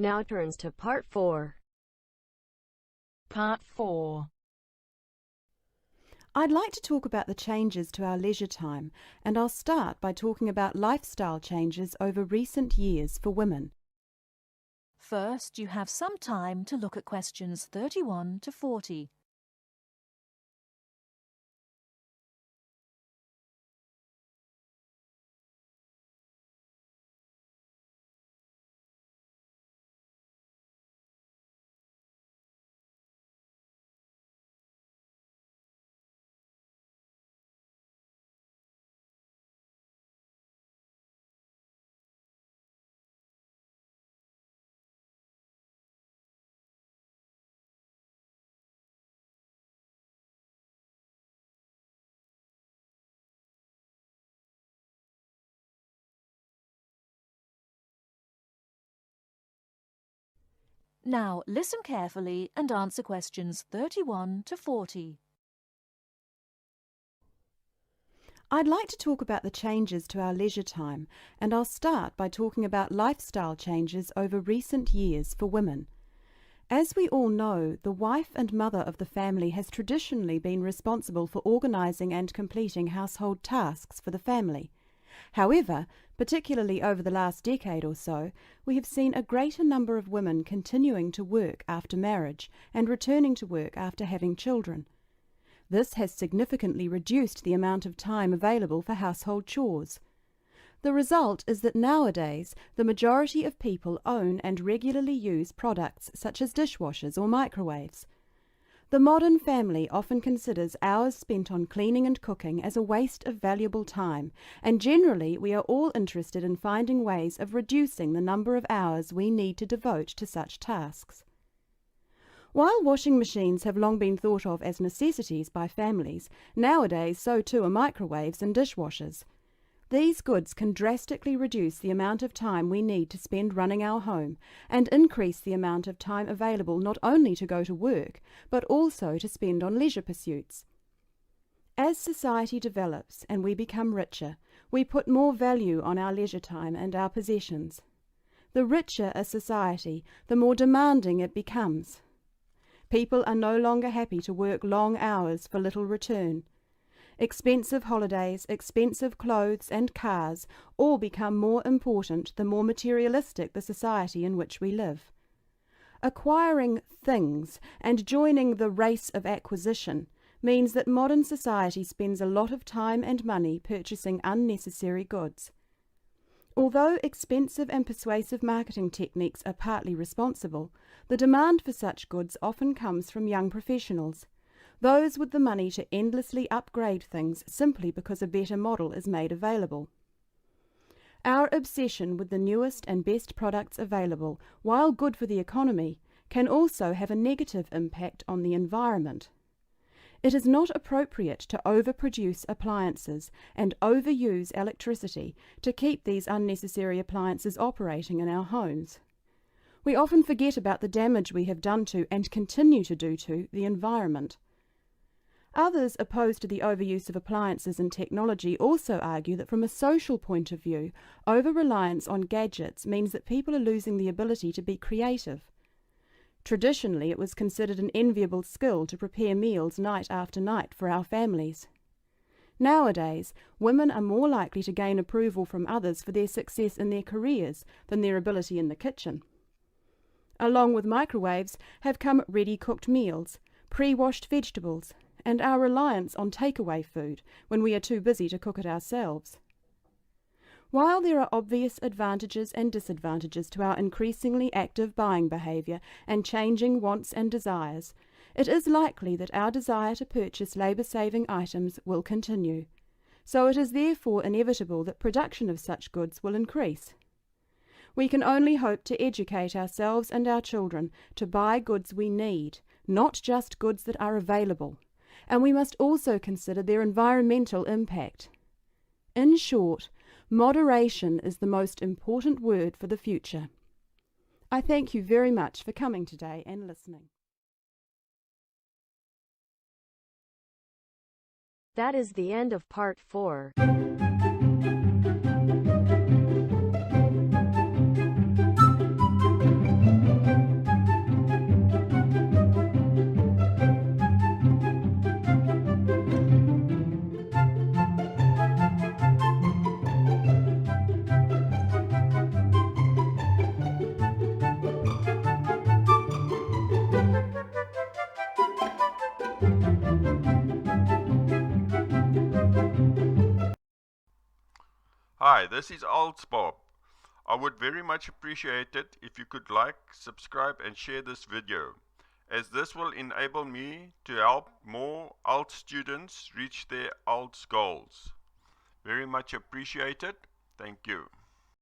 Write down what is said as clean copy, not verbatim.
now turns to Part 4. Part 4. I'd like to talk about the changes to our leisure time, and I'll start by talking about lifestyle changes over recent years for women. First, you have some time to look at questions 31 to 40. Now, listen carefully and answer questions 31 to 40. I'd like to talk about the changes to our leisure time, and I'll start by talking about lifestyle changes over recent years for women. As we all know, the wife and mother of the family has traditionally been responsible for organising and completing household tasks for the family. However, particularly over the last decade or so, we have seen a greater number of women continuing to work after marriage and returning to work after having children. This has significantly reduced the amount of time available for household chores. The result is that nowadays the majority of people own and regularly use products such as dishwashers or microwaves. The modern family often considers hours spent on cleaning and cooking as a waste of valuable time, and generally we are all interested in finding ways of reducing the number of hours we need to devote to such tasks. While washing machines have long been thought of as necessities by families, nowadays so too are microwaves and dishwashers. These goods can drastically reduce the amount of time we need to spend running our home and increase the amount of time available not only to go to work, but also to spend on leisure pursuits. As society develops and we become richer, we put more value on our leisure time and our possessions. The richer a society, the more demanding it becomes. People are no longer happy to work long hours for little return. Expensive holidays, expensive clothes and cars all become more important the more materialistic the society in which we live. Acquiring things and joining the race of acquisition means that modern society spends a lot of time and money purchasing unnecessary goods. Although expensive and persuasive marketing techniques are partly responsible, the demand for such goods often comes from young professionals, those with the money to endlessly upgrade things simply because a better model is made available. Our obsession with the newest and best products available, while good for the economy, can also have a negative impact on the environment. It is not appropriate to overproduce appliances and overuse electricity to keep these unnecessary appliances operating in our homes. We often forget about the damage we have done to and continue to do to the environment. Others opposed to the overuse of appliances and technology also argue that from a social point of view, over-reliance on gadgets means that people are losing the ability to be creative. Traditionally, it was considered an enviable skill to prepare meals night after night for our families. Nowadays, women are more likely to gain approval from others for their success in their careers than their ability in the kitchen. Along with microwaves have come ready-cooked meals, pre-washed vegetables, and our reliance on takeaway food when we are too busy to cook it ourselves. While there are obvious advantages and disadvantages to our increasingly active buying behaviour and changing wants and desires, it is likely that our desire to purchase labour-saving items will continue. So it is therefore inevitable that production of such goods will increase. We can only hope to educate ourselves and our children to buy goods we need, not just goods that are available, and we must also consider their environmental impact. In short, moderation is the most important word for the future. I thank you very much for coming today and listening. That is the end of Part 4. Hi, this is IELTS Bob. I would very much appreciate it if you could like, subscribe and share this video, as this will enable me to help more IELTS students reach their IELTS goals. Very much appreciated. Thank you.